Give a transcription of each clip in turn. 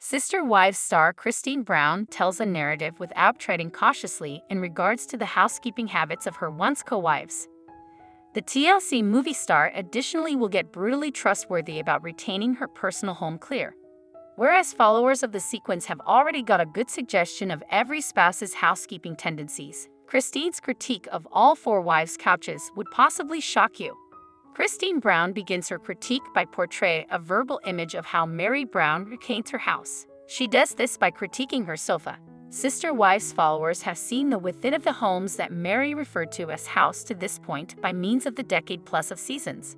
Sister Wives star Robyn Brown tells a narrative without treading cautiously in regards to the housekeeping habits of her once co-wives. The TLC movie star additionally will get brutally trustworthy about retaining her personal home clear. Whereas followers of the sequence have already got a good suggestion of every spouse's housekeeping tendencies, Robyn's critique of all four wives' couches would possibly shock you. Robyn Brown begins her critique by portraying a verbal image of how Meri Brown repaints her house. She does this by critiquing her sofa. Sister Wives followers have seen the within of the homes that Meri referred to as house to this point by means of the decade plus of seasons.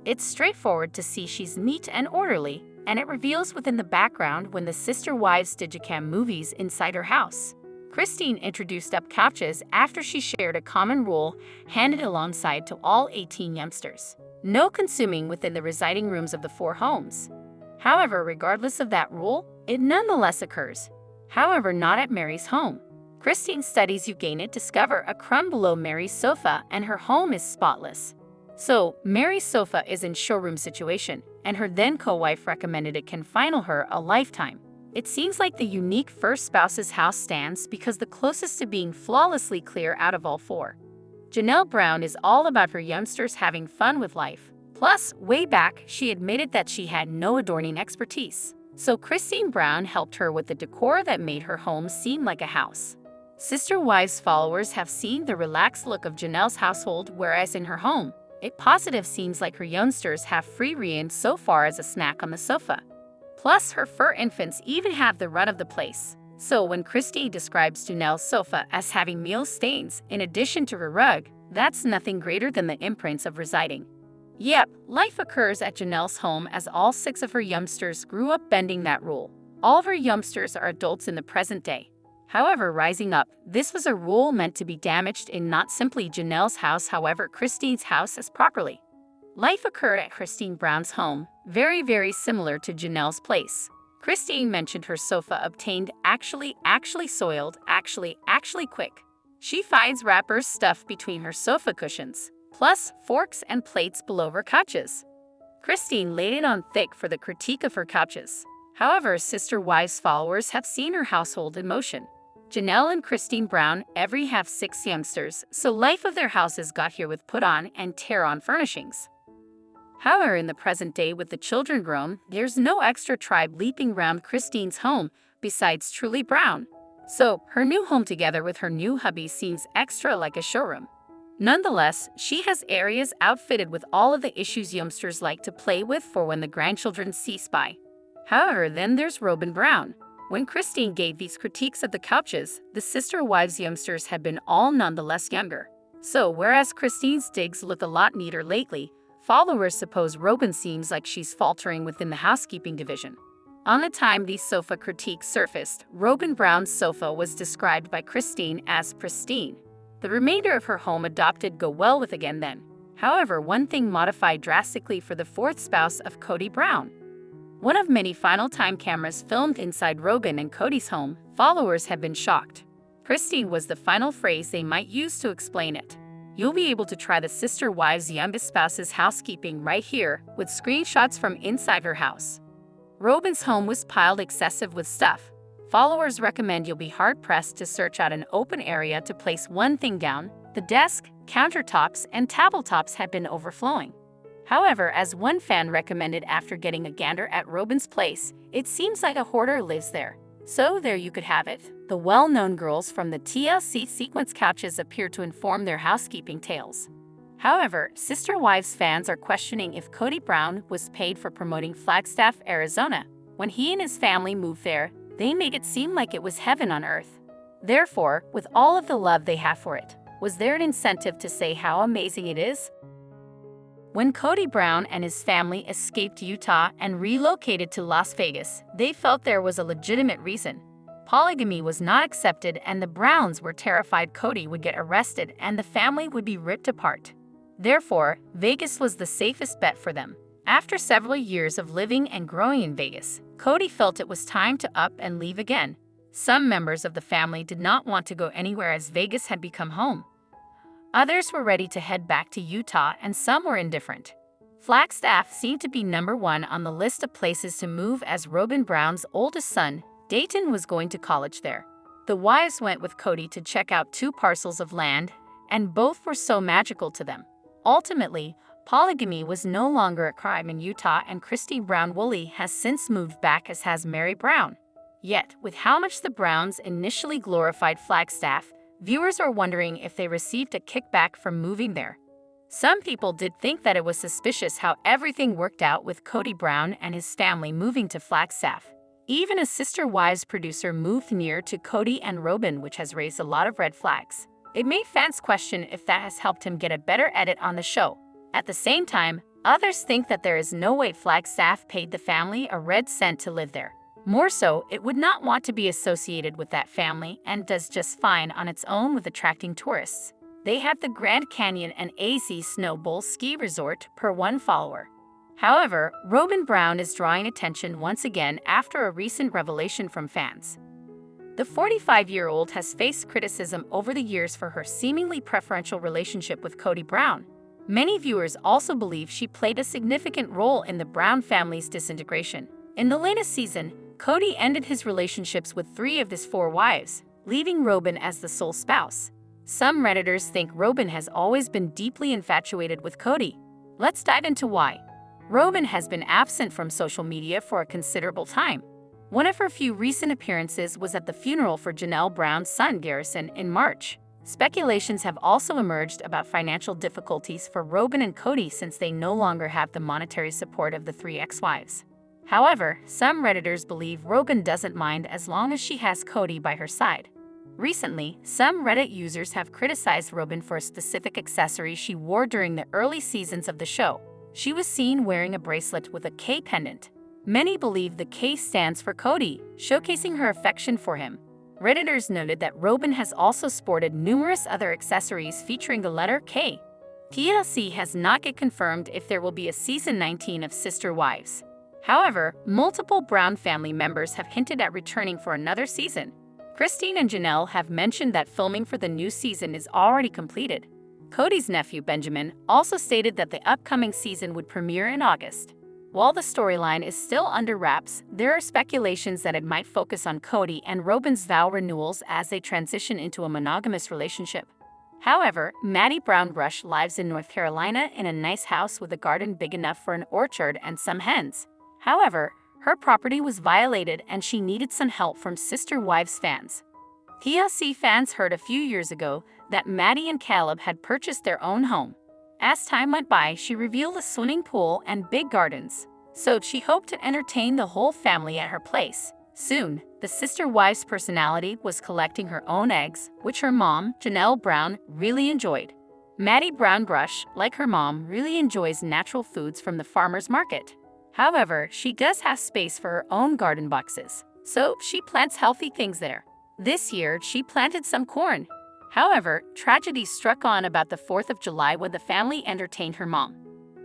It's straightforward to see she's neat and orderly, and it reveals within the background when the Sister Wives digicam movies inside her house. Robyn introduced up couches after she shared a common rule handed alongside to all 18 youngsters: no consuming within the residing rooms of the four homes. However, regardless of that rule, it nonetheless occurs. However, not at Meri's home. Robyn studies it discover a crumb below Meri's sofa and her home is spotless. So, Meri's sofa is in showroom situation, and her then co-wife recommended it can final her a lifetime. It seems like the unique first spouse's house stands because the closest to being flawlessly clear out of all four. Janelle Brown is all about her youngsters having fun with life. Plus, way back, she admitted that she had no adorning expertise. So Robyn Brown helped her with the decor that made her home seem like a house. Sister Wives followers have seen the relaxed look of Janelle's household, whereas in her home, it positive seems like her youngsters have free reign so far as a snack on the sofa. Plus, her fur infants even have the run of the place. So when Robyn describes Janelle's sofa as having meal stains in addition to her rug, that's nothing greater than the imprints of residing. Yep, life occurs at Janelle's home as all 6 of her youngsters grew up bending that rule. All of her youngsters are adults in the present day. However, rising up, this was a rule meant to be damaged in not simply Janelle's house, however Robyn's house as properly. Life occurred at Robyn Brown's home, very similar to Janelle's place. Robyn mentioned her sofa obtained actually soiled, quick. She finds wrappers stuffed between her sofa cushions, plus forks and plates below her couches. Robyn laid it on thick for the critique of her couches. However, Sister Wives followers have seen her household in motion. Janelle and Robyn Brown every have 6 youngsters, so life of their houses got here with put on and tear on furnishings. However, in the present day with the children grown, there's no extra tribe leaping round Robyn's home besides truly Brown. So, her new home together with her new hubby seems extra like a showroom. Nonetheless, she has areas outfitted with all of the issues youngsters like to play with for when the grandchildren cease by. However, then there's Robyn Brown. When Robyn gave these critiques of the couches, the Sister Wives youngsters had been all nonetheless younger. So, whereas Robyn's digs look a lot neater lately, followers suppose Robyn seems like she's faltering within the housekeeping division. On the time these sofa critiques surfaced, Robyn Brown's sofa was described by Robyn as pristine. The remainder of her home adopted go well with again then. However, one thing modified drastically for the 4th spouse of Kody Brown. One of many final time cameras filmed inside Robyn and Kody's home, followers have been shocked. Pristine was the final phrase they might use to explain it. You'll be able to try the Sister Wives' youngest spouse's housekeeping right here with screenshots from inside her house. Robyn's home was piled excessive with stuff. Followers recommend you'll be hard-pressed to search out an open area to place one thing down. The desk, countertops, and tabletops had been overflowing. However, as one fan recommended after getting a gander at Robyn's place, it seems like a hoarder lives there. So there you could have it. The well-known girls from the TLC sequence couches appear to inform their housekeeping tales. However, Sister Wives fans are questioning if Kody Brown was paid for promoting Flagstaff, Arizona. When he and his family moved there, they made it seem like it was heaven on earth. Therefore, with all of the love they have for it, was there an incentive to say how amazing it is? When Kody Brown and his family escaped Utah and relocated to Las Vegas, they felt there was a legitimate reason. Polygamy was not accepted and the Browns were terrified Kody would get arrested and the family would be ripped apart. Therefore, Vegas was the safest bet for them. After several years of living and growing in Vegas, Kody felt it was time to up and leave again. Some members of the family did not want to go anywhere as Vegas had become home. Others were ready to head back to Utah and some were indifferent. Flagstaff seemed to be #1 on the list of places to move as Robyn Brown's oldest son, Dayton, was going to college there. The wives went with Kody to check out 2 parcels of land, and both were so magical to them. Ultimately, polygamy was no longer a crime in Utah, and Christine Brown Woolley has since moved back, as has Meri Brown. Yet, with how much the Browns initially glorified Flagstaff, viewers are wondering if they received a kickback from moving there. Some people did think that it was suspicious how everything worked out with Kody Brown and his family moving to Flagstaff. Even a Sister Wives producer moved near to Kody and Robyn, which has raised a lot of red flags. It made fans question if that has helped him get a better edit on the show. At the same time, others think that there is no way Flagstaff paid the family a red cent to live there. More so, it would not want to be associated with that family and does just fine on its own with attracting tourists. They have the Grand Canyon and AZ Snow Bowl ski resort, per one follower. However, Robyn Brown is drawing attention once again after a recent revelation from fans. The 45-year-old has faced criticism over the years for her seemingly preferential relationship with Kody Brown. Many viewers also believe she played a significant role in the Brown family's disintegration. In the latest season, Kody ended his relationships with 3 of his 4 wives, leaving Robyn as the sole spouse. Some Redditors think Robyn has always been deeply infatuated with Kody. Let's dive into why. Robyn has been absent from social media for a considerable time. One of her few recent appearances was at the funeral for Janelle Brown's son Garrison in March. Speculations have also emerged about financial difficulties for Robyn and Kody since they no longer have the monetary support of the 3 ex-wives. However, some Redditors believe Robyn doesn't mind as long as she has Kody by her side. Recently, some Reddit users have criticized Robyn for a specific accessory she wore during the early seasons of the show. She was seen wearing a bracelet with a K pendant. Many believe the K stands for Kody, showcasing her affection for him. Redditors noted that Robyn has also sported numerous other accessories featuring the letter K. TLC has not yet confirmed if there will be a season 19 of Sister Wives. However, multiple Brown family members have hinted at returning for another season. Christine and Janelle have mentioned that filming for the new season is already completed. Kody's nephew Benjamin also stated that the upcoming season would premiere in August. While the storyline is still under wraps, there are speculations that it might focus on Kody and Robyn's vow renewals as they transition into a monogamous relationship. However, Meri Brown lives in North Carolina in a nice house with a garden big enough for an orchard and some hens. However, her property was violated and she needed some help from Sister Wives fans. TLC fans heard a few years ago that Maddie and Caleb had purchased their own home. As time went by, she revealed a swimming pool and big gardens, so she hoped to entertain the whole family at her place. Soon, the Sister Wives personality was collecting her own eggs, which her mom, Janelle Brown, really enjoyed. Meri Brown, like her mom, really enjoys natural foods from the farmer's market. However, she does have space for her own garden boxes, so she plants healthy things there. This year, she planted some corn. However, tragedy struck on about the 4th of July when the family entertained her mom.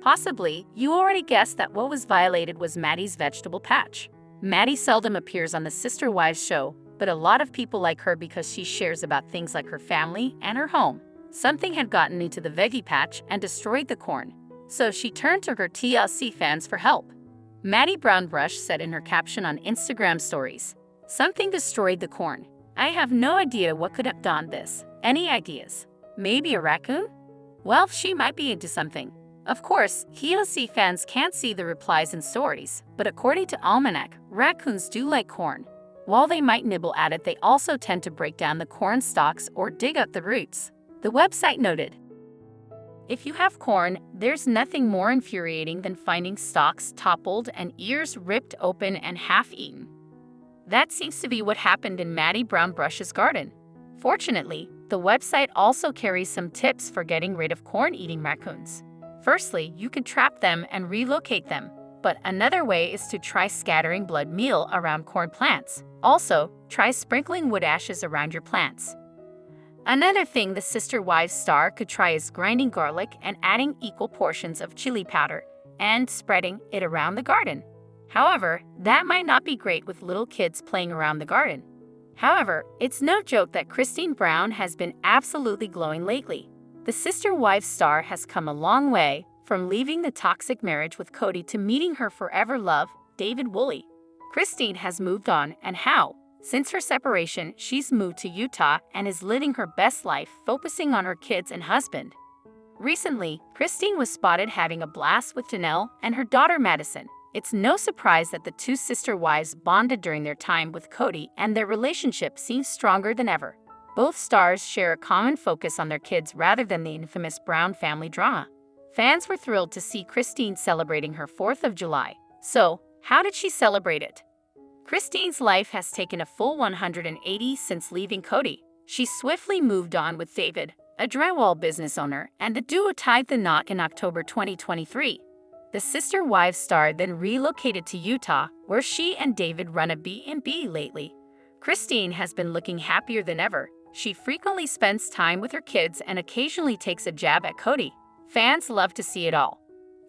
Possibly, you already guessed that what was violated was Maddie's vegetable patch. Maddie seldom appears on the Sister Wives show, but a lot of people like her because she shares about things like her family and her home. Something had gotten into the veggie patch and destroyed the corn, so she turned to her TLC fans for help. Meri Brown said in her caption on Instagram stories, "Something destroyed the corn. I have no idea what could have done this. Any ideas? Maybe a raccoon? Well, she might be into something." Of course, TLC fans can't see the replies and stories, but according to Almanac, raccoons do like corn. While they might nibble at it, they also tend to break down the corn stalks or dig up the roots. The website noted, "If you have corn, there's nothing more infuriating than finding stalks toppled and ears ripped open and half-eaten." That seems to be what happened in Meri Brown garden. Fortunately, the website also carries some tips for getting rid of corn-eating raccoons. Firstly, you can trap them and relocate them, but another way is to try scattering blood meal around corn plants. Also, try sprinkling wood ashes around your plants. Another thing the Sister Wives star could try is grinding garlic and adding equal portions of chili powder and spreading it around the garden. However, that might not be great with little kids playing around the garden. However, it's no joke that Christine Brown has been absolutely glowing lately. The Sister Wives star has come a long way, From leaving the toxic marriage with Kody to meeting her forever love, David Woolley, Christine has moved on, and how? Since her separation, she's moved to Utah and is living her best life, focusing on her kids and husband. Recently, Christine was spotted having a blast with Janelle and her daughter Madison. It's no surprise that the two sister wives bonded during their time with Kody, and their relationship seems stronger than ever. Both stars share a common focus on their kids rather than the infamous Brown family drama. Fans were thrilled to see Christine celebrating her 4th of July. So, how did she celebrate it? Christine's life has taken a full 180 since leaving Kody. She swiftly moved on with David, a drywall business owner, and the duo tied the knot in October 2023. The sister wives star then relocated to Utah, where she and David run a B&B lately. Christine has been looking happier than ever. She frequently spends time with her kids and occasionally takes a jab at Kody. Fans love to see it all.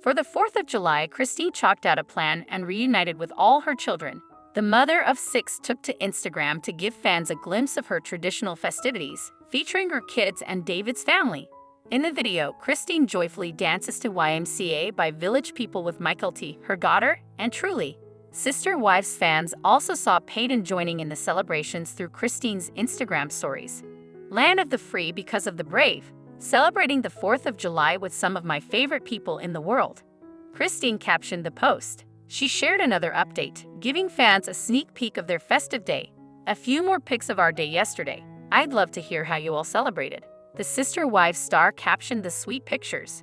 For the 4th of July, Christine chalked out a plan and reunited with all her children. The mother of 6 took to Instagram to give fans a glimpse of her traditional festivities, featuring her kids and David's family. In the video, Christine joyfully dances to YMCA by Village People with Immaculate, her daughter, and Truly. Sister Wives fans also saw Peyton joining in the celebrations through Christine's Instagram stories. Land of the free because of the brave. Celebrating the 4th of July with some of my favorite people in the world. Christine captioned the post. She shared another update, giving fans a sneak peek of their festive day. A few more pics of our day yesterday. I'd love to hear how you all celebrated. The sister wives star captioned the sweet pictures.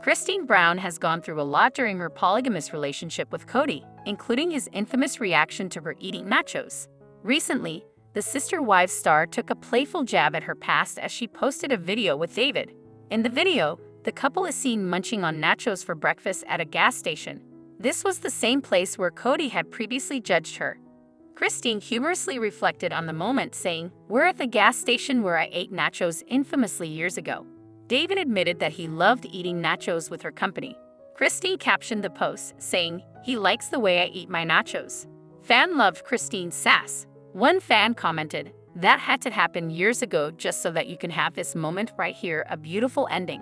Robyn Brown has gone through a lot during her polygamous relationship with Kody, including his infamous reaction to her eating nachos. Recently, the sister wives star took a playful jab at her past as she posted a video with David. In the video, the couple is seen munching on nachos for breakfast at a gas station. This was the same place where Kody had previously judged her. Christine humorously reflected on the moment, saying, "We're at the gas station where I ate nachos infamously years ago." David admitted that he loved eating nachos with her company. Christine captioned the post, saying, "He likes the way I eat my nachos." Fan loved Christine's sass. One fan commented, "That had to happen years ago just so that you can have this moment right here, a beautiful ending."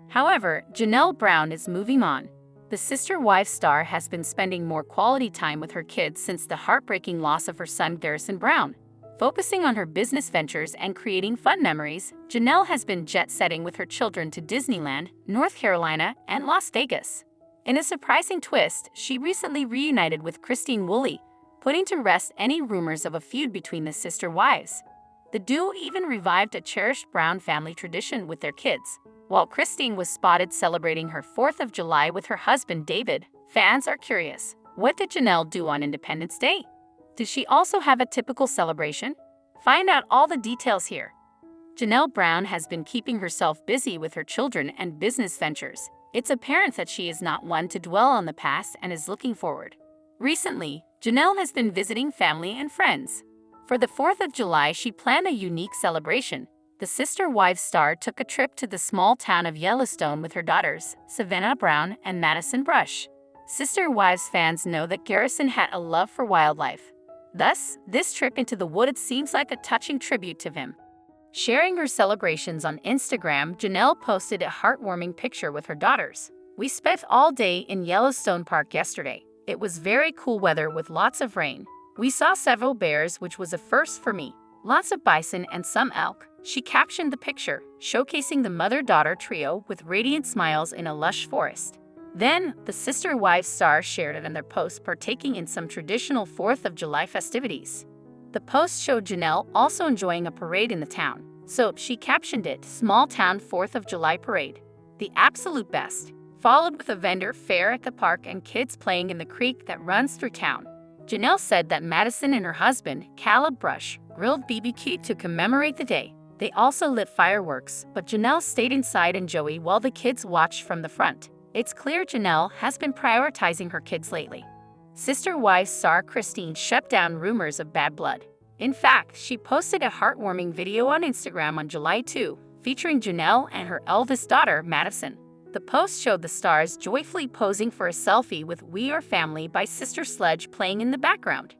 However, Janelle Brown is moving on. The sister wives star has been spending more quality time with her kids since the heartbreaking loss of her son Robyn Brown. Focusing on her business ventures and creating fun memories, Janelle has been jet-setting with her children to Disneyland, North Carolina, and Las Vegas. In a surprising twist, she recently reunited with Christine Woolley, putting to rest any rumors of a feud between the sister wives. The duo even revived a cherished Brown family tradition with their kids. While Christine was spotted celebrating her 4th of July with her husband David, fans are curious. What did Janelle do on Independence Day? Does she also have a typical celebration? Find out all the details here. Janelle Brown has been keeping herself busy with her children and business ventures. It's apparent that she is not one to dwell on the past and is looking forward. Recently, Janelle has been visiting family and friends. For the 4th of July, she planned a unique celebration. The sister wives star took a trip to the small town of Yellowstone with her daughters, Savannah Brown and Madison Brush. Sister wives fans know that Garrison had a love for wildlife. Thus, this trip into the woods seems like a touching tribute to him. Sharing her celebrations on Instagram, Janelle posted a heartwarming picture with her daughters. "We spent all day in Yellowstone Park yesterday. It was very cool weather with lots of rain. We saw several bears, which was a first for me. Lots of bison and some elk." She captioned the picture, showcasing the mother-daughter trio with radiant smiles in a lush forest. Then, the sister wives star shared it in their post partaking in some traditional 4th of July festivities. The post showed Janelle also enjoying a parade in the town, so she captioned it, "Small Town 4th of July Parade. The absolute best," followed with a vendor fair at the park and kids playing in the creek that runs through town. Janelle said that Madison and her husband, Caleb Brush, grilled BBQ to commemorate the day. They also lit fireworks, but Janelle stayed inside and Joey while the kids watched from the front. It's clear Janelle has been prioritizing her kids lately. Sister wives star Christine shut down rumors of bad blood. In fact, she posted a heartwarming video on Instagram on July 2, featuring Janelle and her eldest daughter, Madison. The post showed the stars joyfully posing for a selfie with "We Are Family" by Sister Sledge playing in the background.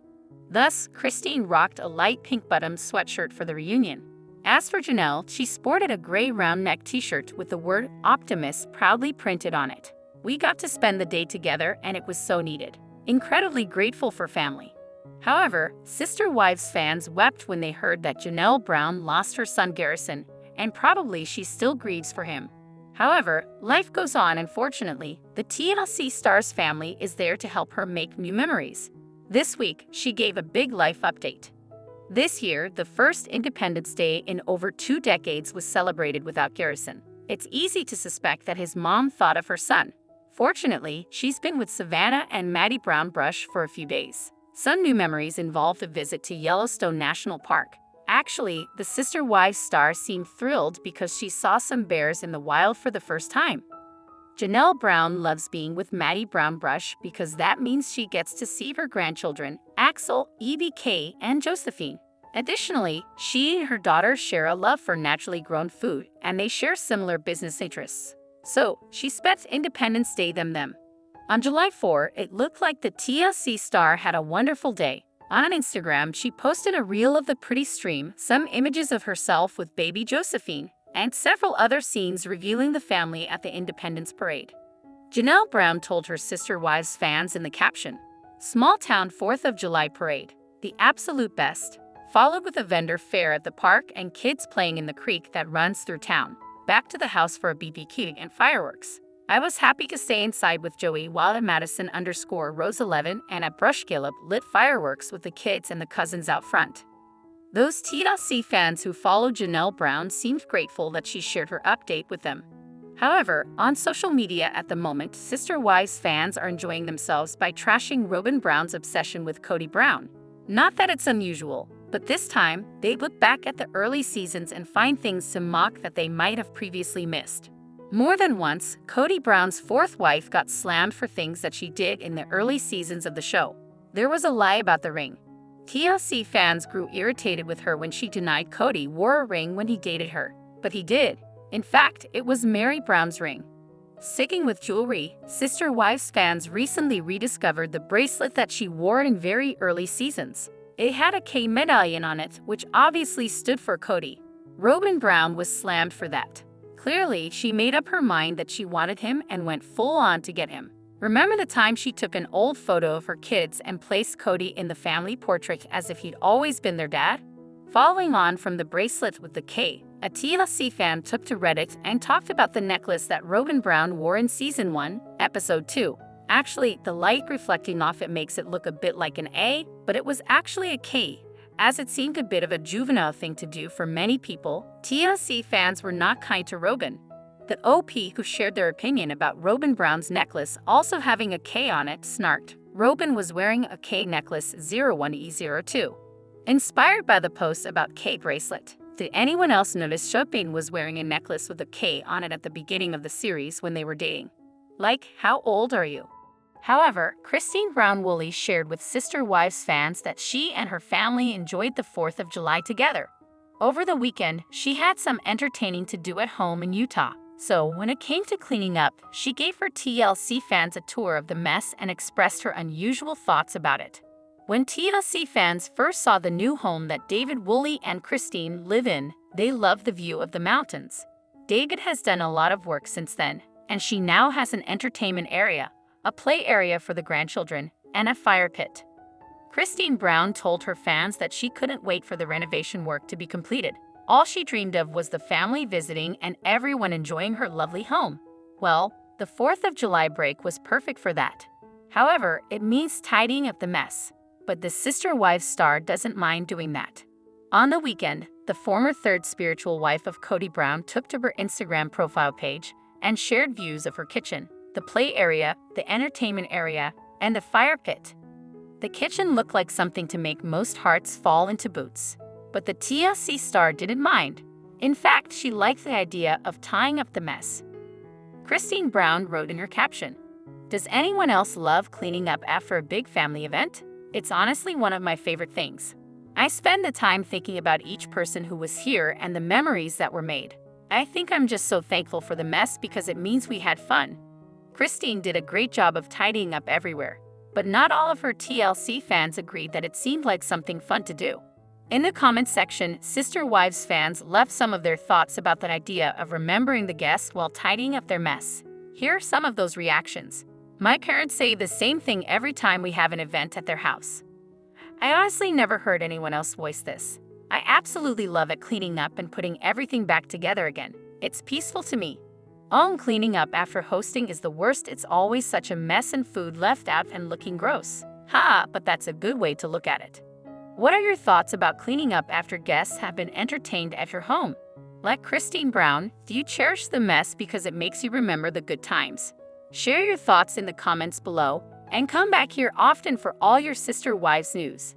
Thus, Christine rocked a light pink bottom sweatshirt for the reunion. As for Janelle, she sported a gray round neck t-shirt with the word "Optimist" proudly printed on it. We got to spend the day together and it was so needed. Incredibly grateful for family. However, Sister Wives fans wept when they heard that Janelle Brown lost her son Garrison, and probably she still grieves for him. However, life goes on and fortunately, the TLC star's family is there to help her make new memories. This week, she gave a big life update. This year, the first Independence Day in over 2 decades was celebrated without Garrison. It's easy to suspect that his mom thought of her son. Fortunately, she's been with Savannah and Meri Brown Brush for a few days. Some new memories involved a visit to Yellowstone National Park. Actually, the Sister Wives star seemed thrilled because she saw some bears in the wild for the first time. Janelle Brown loves being with Meri Brown Brush because that means she gets to see her grandchildren, Axel, Evie K, and Josephine. Additionally, she and her daughter share a love for naturally grown food, and they share similar business interests. So, she spent Independence Day them. On July 4, it looked like the TLC star had a wonderful day. On Instagram, she posted a reel of the pretty stream, some images of herself with baby Josephine, and several other scenes revealing the family at the Independence Parade. Janelle Brown told her Sister Wives fans in the caption, "Small town 4th of July parade, the absolute best," followed with a vendor fair at the park and kids playing in the creek that runs through town. Back to the house for a BBQ and fireworks. I was happy to stay inside with Joey while at Madison_Rose 11 and at Brush Gillip lit fireworks with the kids and the cousins out front. Those TLC fans who followed Janelle Brown seemed grateful that she shared her update with them. However, on social media at the moment, Sister Wives fans are enjoying themselves by trashing Robyn Brown's obsession with Kody Brown. Not that it's unusual, but this time, they look back at the early seasons and find things to mock that they might have previously missed. More than once, Kody Brown's 4th wife got slammed for things that she did in the early seasons of the show. There was a lie about the ring. TLC fans grew irritated with her when she denied Kody wore a ring when he dated her. But he did. In fact, it was Meri Brown's ring. Sticking with jewelry, Sister Wives fans recently rediscovered the bracelet that she wore in very early seasons. It had a K medallion on it, which obviously stood for Kody. Robyn Brown was slammed for that. Clearly, she made up her mind that she wanted him and went full on to get him. Remember the time she took an old photo of her kids and placed Kody in the family portrait as if he'd always been their dad? Following on from the bracelet with the K, a TLC fan took to Reddit and talked about the necklace that Robyn Brown wore in Season 1, Episode 2. Actually, the light reflecting off it makes it look a bit like an A, but it was actually a K. As it seemed a bit of a juvenile thing to do for many people, TLC fans were not kind to Robyn. The OP who shared their opinion about Robyn Brown's necklace also having a K on it snarked, "Robyn was wearing a K necklace 01E02. Inspired by the post about K bracelet, did anyone else notice Chopin was wearing a necklace with a K on it at the beginning of the series when they were dating? Like, how old are you? However, Christine Brown Woolley shared with Sister Wives fans that she and her family enjoyed the 4th of July together. Over the weekend, she had some entertaining to do at home in Utah. So when it came to cleaning up, she gave her TLC fans a tour of the mess and expressed her unusual thoughts about it. When TLC fans first saw the new home that David Woolley and Christine live in, they loved the view of the mountains. David has done a lot of work since then, and she now has an entertainment area, a play area for the grandchildren, and a fire pit. Christine Brown told her fans that she couldn't wait for the renovation work to be completed. All she dreamed of was the family visiting and everyone enjoying her lovely home. Well, the 4th of July break was perfect for that. However, it means tidying up the mess. But the Sister Wives star doesn't mind doing that. On the weekend, the former 3rd spiritual wife of Kody Brown took to her Instagram profile page and shared views of her kitchen, the play area, the entertainment area, and the fire pit. The kitchen looked like something to make most hearts fall into boots. But the TLC star didn't mind. In fact, she liked the idea of tying up the mess. Christine Brown wrote in her caption, "Does anyone else love cleaning up after a big family event? It's honestly one of my favorite things. I spend the time thinking about each person who was here and the memories that were made. I think I'm just so thankful for the mess because it means we had fun." Christine did a great job of tidying up everywhere, but not all of her TLC fans agreed that it seemed like something fun to do. In the comments section, Sister Wives fans left some of their thoughts about that idea of remembering the guests while tidying up their mess. Here are some of those reactions. My parents say the same thing every time we have an event at their house. I honestly never heard anyone else voice this. I absolutely love it cleaning up and putting everything back together again. It's peaceful to me. Cleaning up after hosting is the worst. It's always such a mess and food left out and looking gross. But that's a good way to look at it. What are your thoughts about cleaning up after guests have been entertained at your home? Like Christine Brown, do you cherish the mess because it makes you remember the good times? Share your thoughts in the comments below and come back here often for all your sister wives news.